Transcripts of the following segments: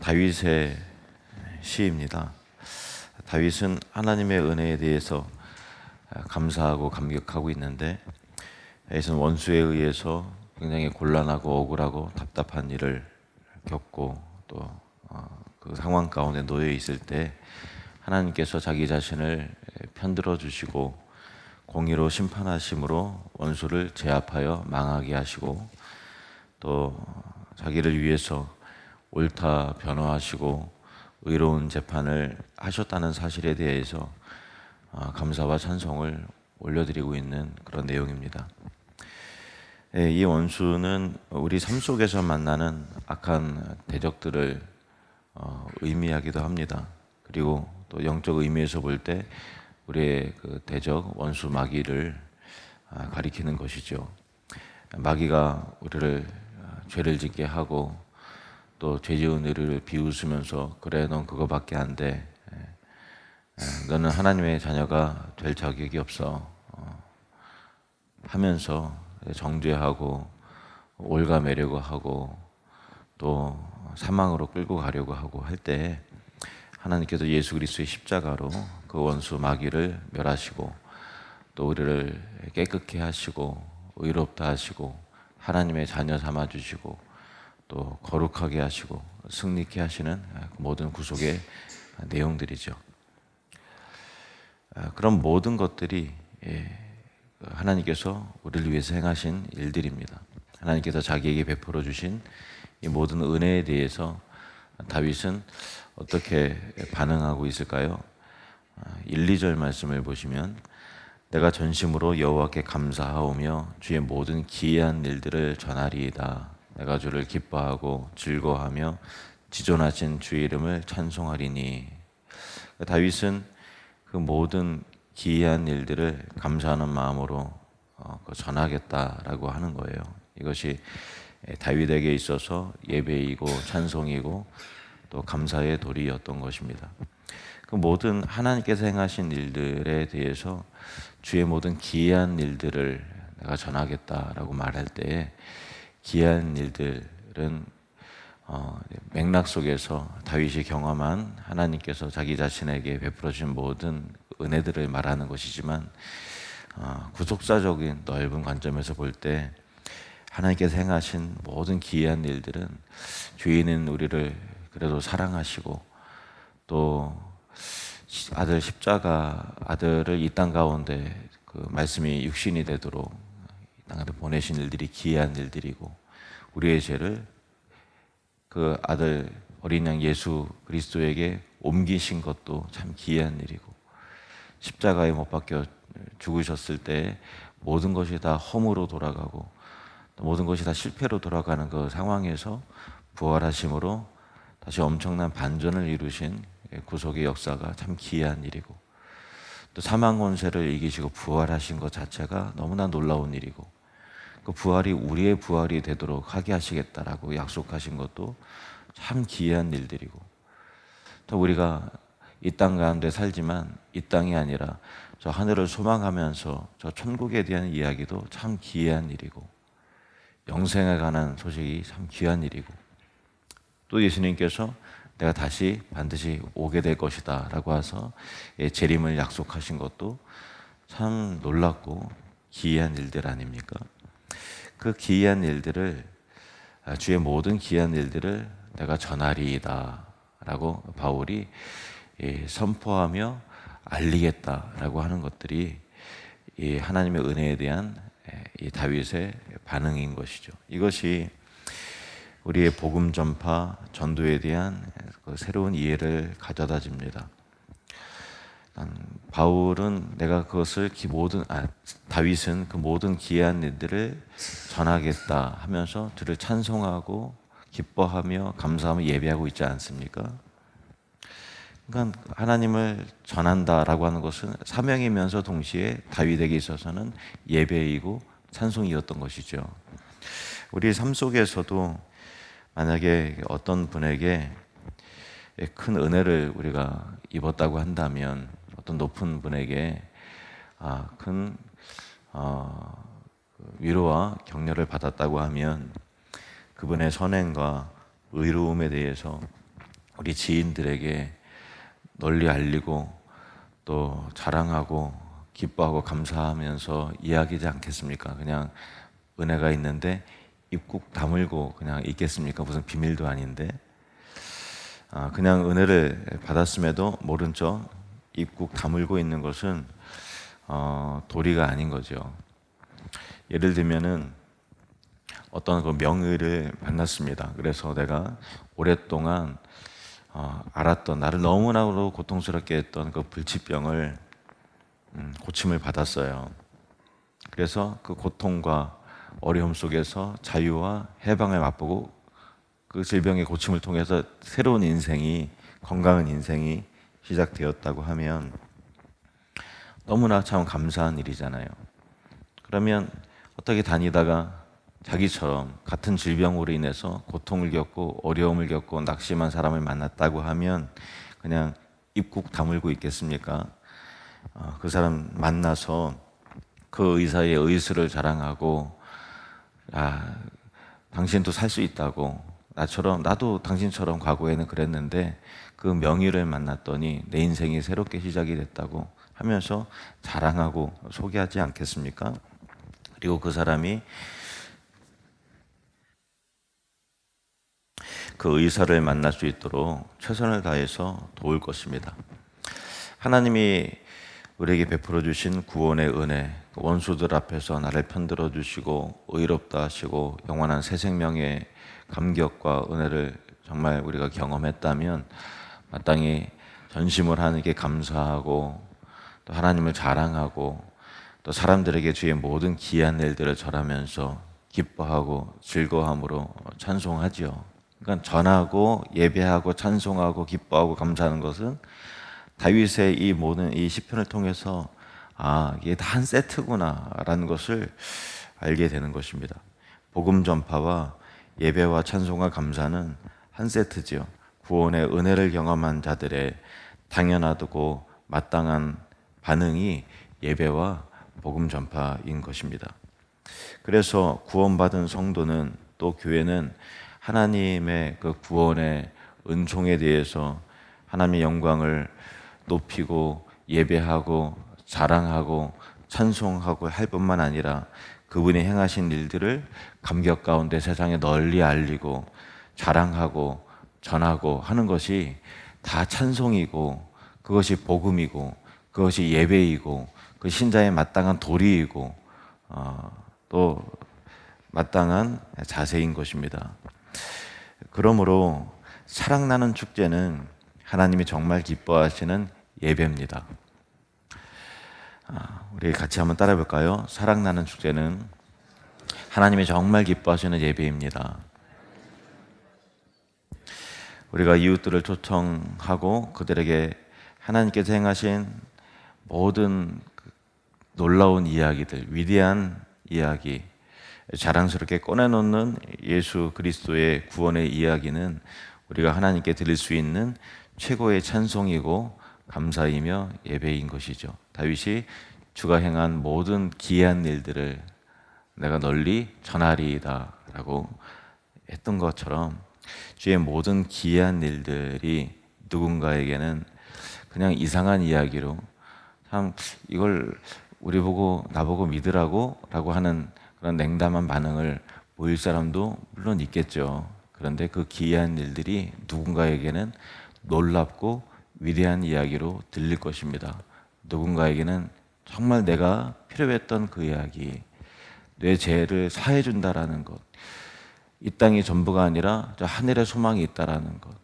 다윗의 시입니다. 다윗은 하나님의 은혜에 대해서 감사하고 감격하고 있는데, 여기서는 원수에 의해서 굉장히 곤란하고 억울하고 답답한 일을 겪고 또 그 상황 가운데 놓여 있을 때 하나님께서 자기 자신을 편들어 주시고 공의로 심판하심으로 원수를 제압하여 망하게 하시고, 또 자기를 위해서 옳다 변호하시고 의로운 재판을 하셨다는 사실에 대해서 감사와 찬송을 올려드리고 있는 그런 내용입니다. 이 원수는 우리 삶 속에서 만나는 악한 대적들을 의미하기도 합니다. 그리고 또 영적 의미에서 볼 때 우리의 그 대적 원수 마귀를 가리키는 것이죠. 마귀가 우리를 죄를 짓게 하고 또 죄 지은 우리를 비웃으면서 그래 넌 그거밖에 안 돼, 너는 하나님의 자녀가 될 자격이 없어 하면서 정죄하고 올가매려고 하고 또 사망으로 끌고 가려고 하고 할 때, 하나님께서 예수 그리스도의 십자가로 그 원수 마귀를 멸하시고 또 우리를 깨끗게 하시고 의롭다 하시고 하나님의 자녀 삼아 주시고 또 거룩하게 하시고 승리케 하시는 모든 구속의 내용들이죠. 그런 모든 것들이 하나님께서 우리를 위해서 행하신 일들입니다. 하나님께서 자기에게 베풀어 주신 이 모든 은혜에 대해서 다윗은 어떻게 반응하고 있을까요? 1, 2절 말씀을 보시면, 내가 전심으로 여호와께 감사하오며 주의 모든 기이한 일들을 전하리이다. 내가 주를 기뻐하고 즐거워하며 지존하신 주의 이름을 찬송하리니. 다윗은 그 모든 기이한 일들을 감사하는 마음으로 전하겠다라고 하는 거예요. 이것이 다윗에게 있어서 예배이고 찬송이고 또 감사의 도리였던 것입니다. 그 모든 하나님께서 행하신 일들에 대해서 주의 모든 기이한 일들을 내가 전하겠다라고 말할 때, 기이한 일들은 맥락 속에서 다윗이 경험한 하나님께서 자기 자신에게 베풀어 주신 모든 은혜들을 말하는 것이지만, 구속사적인 넓은 관점에서 볼 때 하나님께서 행하신 모든 기이한 일들은 주인은 우리를 그래도 사랑하시고 또 아들 십자가 아들을 이 땅 가운데 그 말씀이 육신이 되도록 이 땅에 보내신 일들이 기이한 일들이고, 우리의 죄를 그 아들 어린 양 예수 그리스도에게 옮기신 것도 참 기이한 일이고, 십자가에 못 박혀 죽으셨을 때 모든 것이 다 험으로 돌아가고 모든 것이 다 실패로 돌아가는 그 상황에서 부활하심으로 다시 엄청난 반전을 이루신 구속의 역사가 참 기이한 일이고, 또 사망 권세를 이기시고 부활하신 것 자체가 너무나 놀라운 일이고, 그 부활이 우리의 부활이 되도록 하게 하시겠다라고 약속하신 것도 참 기이한 일들이고, 또 우리가 이 땅 가운데 살지만 이 땅이 아니라 저 하늘을 소망하면서 저 천국에 대한 이야기도 참 기이한 일이고, 영생에 관한 소식이 참 귀한 일이고, 또 예수님께서 내가 다시 반드시 오게 될 것이다 라고 해서 재림을 약속하신 것도 참 놀랍고 기이한 일들 아닙니까? 그 기이한 일들을, 주의 모든 기이한 일들을 내가 전하리이다 라고 바울이 선포하며 알리겠다라고 하는 것들이 이 하나님의 은혜에 대한 이 다윗의 반응인 것이죠. 이것이 우리의 복음 전파, 전도에 대한 그 새로운 이해를 가져다 줍니다. 바울은 내가 그것을 다윗은 그 모든 기이한 일들을 전하겠다 하면서 주를 찬송하고 기뻐하며 감사하며 예배하고 있지 않습니까? 그러니까 하나님을 전한다라고 하는 것은 사명이면서 동시에 다윗에게 있어서는 예배이고 찬송이었던 것이죠. 우리 삶 속에서도 만약에 어떤 분에게 큰 은혜를 우리가 입었다고 한다면, 어떤 높은 분에게 큰 위로와 격려를 받았다고 하면, 그분의 선행과 의로움에 대해서 우리 지인들에게 널리 알리고 또 자랑하고 기뻐하고 감사하면서 이야기하지 않겠습니까? 그냥 은혜가 있는데 입국 다물고 그냥 있겠습니까? 무슨 비밀도 아닌데. 그냥 은혜를 받았음에도 모른 척 입국 다물고 있는 것은 도리가 아닌 거죠. 예를 들면은 어떤 그 명의를 만났습니다. 그래서 내가 오랫동안 알았던, 나를 너무나도 고통스럽게 했던 그 불치병을 고침을 받았어요. 그래서 그 고통과 어려움 속에서 자유와 해방을 맛보고 그 질병의 고침을 통해서 새로운 인생이, 건강한 인생이 시작되었다고 하면 너무나 참 감사한 일이잖아요. 그러면 어떻게 다니다가 자기처럼 같은 질병으로 인해서 고통을 겪고 어려움을 겪고 낙심한 사람을 만났다고 하면 그냥 입국 다물고 있겠습니까? 그 사람 만나서 그 의사의 의술을 자랑하고, 당신도 살 수 있다고, 나도 당신처럼 과거에는 그랬는데 그 명의를 만났더니 내 인생이 새롭게 시작이 됐다고 하면서 자랑하고 소개하지 않겠습니까? 그리고 그 사람이 그 의사를 만날 수 있도록 최선을 다해서 도울 것입니다. 하나님이 우리에게 베풀어 주신 구원의 은혜, 원수들 앞에서 나를 편들어 주시고 의롭다 하시고 영원한 새 생명의 감격과 은혜를 정말 우리가 경험했다면 마땅히 전심을 하나님께 감사하고 또 하나님을 자랑하고 또 사람들에게 주의 모든 귀한 일들을 전하면서 기뻐하고 즐거움으로 찬송하지요. 그러니까 전하고 예배하고 찬송하고 기뻐하고 감사하는 것은 다윗의 이 모든 이 시편을 통해서 이게 다 한 세트구나라는 것을 알게 되는 것입니다. 복음 전파와 예배와 찬송과 감사는 한 세트지요. 구원의 은혜를 경험한 자들의 당연하고 마땅한 반응이 예배와 복음 전파인 것입니다. 그래서 구원받은 성도는 또 교회는 하나님의 그 구원의 은총에 대해서 하나님의 영광을 높이고 예배하고 자랑하고 찬송하고 할 뿐만 아니라 그분이 행하신 일들을 감격 가운데 세상에 널리 알리고 자랑하고 전하고 하는 것이 다 찬송이고 그것이 복음이고 그것이 예배이고 그 신자의 마땅한 도리이고 또 마땅한 자세인 것입니다. 그러므로 사랑나는 축제는 하나님이 정말 기뻐하시는 예배입니다. 우리 같이 한번 따라해 볼까요? 사랑나는 축제는 하나님이 정말 기뻐하시는 예배입니다. 우리가 이웃들을 초청하고 그들에게 하나님께서 행하신 모든 놀라운 이야기들, 위대한 이야기, 자랑스럽게 꺼내놓는 예수 그리스도의 구원의 이야기는 우리가 하나님께 드릴 수 있는 최고의 찬송이고 감사이며 예배인 것이죠. 다윗이 주가 행한 모든 기이한 일들을 내가 널리 전하리이다 라고 했던 것처럼 주의 모든 기이한 일들이 누군가에게는 그냥 이상한 이야기로 참 이걸 우리 보고 나보고 믿으라고 라고 하는 그런 냉담한 반응을 보일 사람도 물론 있겠죠. 그런데 그 기이한 일들이 누군가에게는 놀랍고 위대한 이야기로 들릴 것입니다. 누군가에게는 정말 내가 필요했던 그 이야기, 내 죄를 사해 준다라는 것, 이 땅이 전부가 아니라 저 하늘의 소망이 있다라는 것,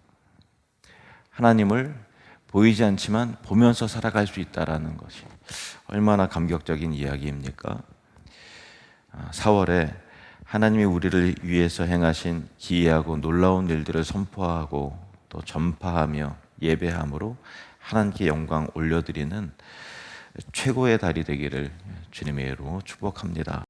하나님을 보이지 않지만 보면서 살아갈 수 있다라는 것이 얼마나 감격적인 이야기입니까? 4월에 하나님이 우리를 위해서 행하신 기이하고 놀라운 일들을 선포하고 또 전파하며 예배함으로 하나님께 영광 올려드리는 최고의 달이 되기를 주님의 이름으로 축복합니다.